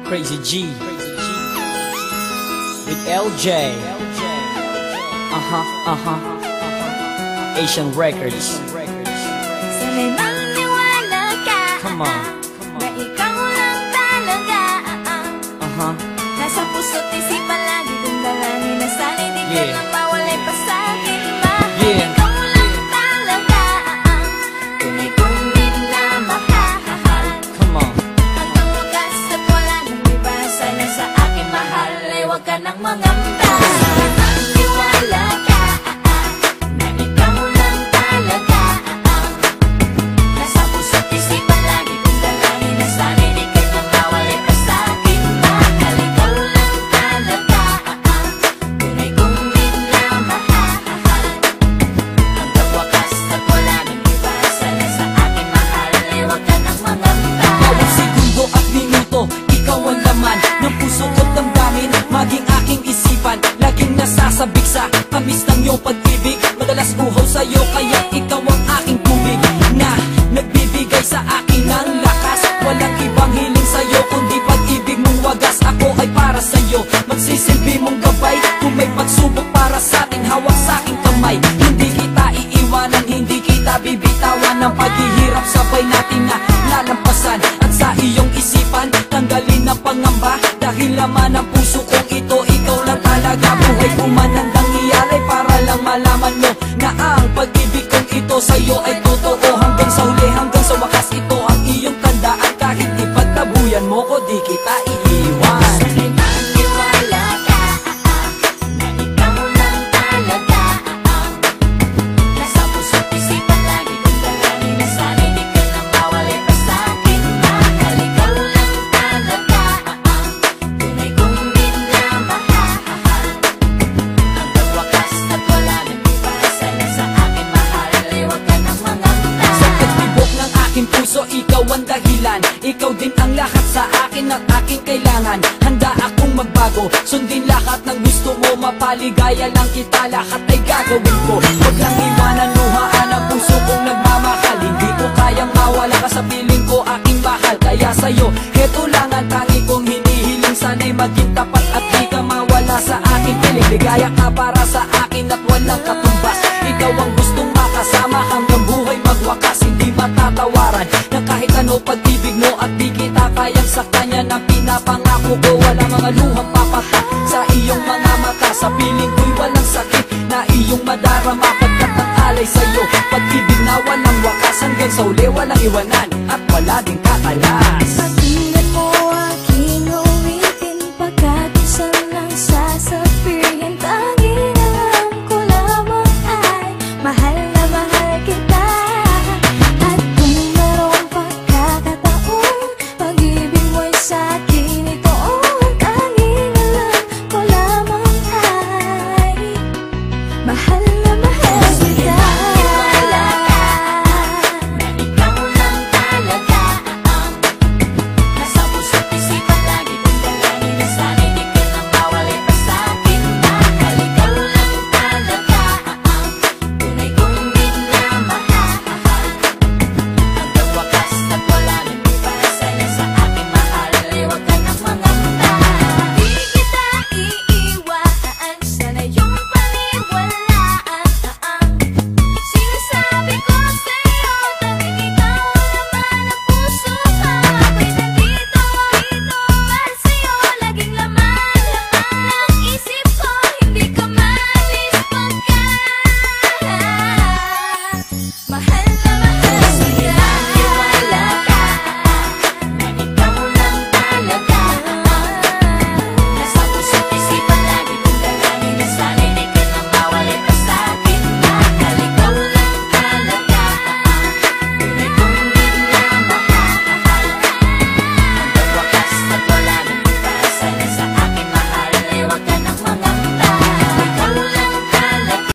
Crazy G with LJ. Asian Records. Sana'y maniwala ka. Come on. Na ikaw lang talaga. Nasa puso't isipan lagi kong dalangin na sana'y di ka lang mawalay pa sa'kin. Mahal ikaw lang talaga. Tunay kong minamahal. Come on. Hanggang wakas at wala nang iba. Sana sa akin mahal ay huwag ka nang mangamba. Sana'y maniwala ka. Na ikaw lang talaga. Nasa puso't isipan lagi kong dalangin na sana'y di ka lang mawalay pa sa'kin. Mahal ikaw lang talaga. Tunay kong minamahal. Hanggang wakas at wala nang iba. Sana sa akin mahal ay huwag ka nang mangamba. Bawat segundo at minuto, ikaw ang laman ng puso ko't damdamin, maging aking isipan. Laging nasasabik sa tamis ng iyong pag-ibig. Madalas uhaw sa'yo, kaya ikaw ang aking tubig na nagbibigay sa akin ng lakas. Walang ibang hiling sa'yo, kundi pag-ibig mong wagas. Ako ay para sa'yo, magsisilbi mong gabay. Kung may pagsubok para sa'tin, hawak sa'king kamay. Hindi kita iiwanan, hindi kita bibitawan. Ang paghihirap sabay natin na lalampasan. At sa iyong isipan, tanggalin ang pangamba. Dahil laman ng puso kong ito, ikaw lang talaga. Buhay pumanandang iyalay para lang malaman mo na ang pag-ibig kong ito sa'yo ay totoo. Hanggang sa huli, hanggang sa wakas, ito ang iyong tandaan. Kahit ipagtabuyan mo ko, di kita iiwan. Sana'y maniwala ka. Na ikaw lang talaga. Nasa puso't isipan lagi kong dalangin na sana'y di ka lang mawalay pa sa'kin. Mahal ikaw lang talaga. Tunay kong minamahal. Hanggang wakas at wala nang iba. Sana sa akin mahal ay huwag ka nang mangamba. Sa tibok ng aking puso, ikaw ang dahilan. Ikaw din ang lahat sa akin at aking kailangan. Handa akong magbago, sundin lahat ng gusto mo. Mapaligaya lang kita, lahat ay gagawin ko. Huwag lang iwanan, luhaan ang puso kong nagmamahal. Hindi ko kayang mawala ka sa piling ko, aking mahal. Kaya sa'yo, heto lang ang tangi kong hinihiling. Sana'y maging tapat at di ka mawala sa aking piling. Ligaya ka para sa akin at walang katumbas. Ikaw ang gustong makasama hanggang buhay magwakas. Hindi matatawaran ng kahit ano pag-ibig mo. At di kita kayang sa kanya na pinapangako ko. Walang mga luhang papatak sa iyong mga mata. Sa piling ko'y walang sakit na iyong madarama. Pagkat ang alay sa'yo, pag-ibig na walang wakas. Hanggang sa uli walang iwanan at wala ding kakala.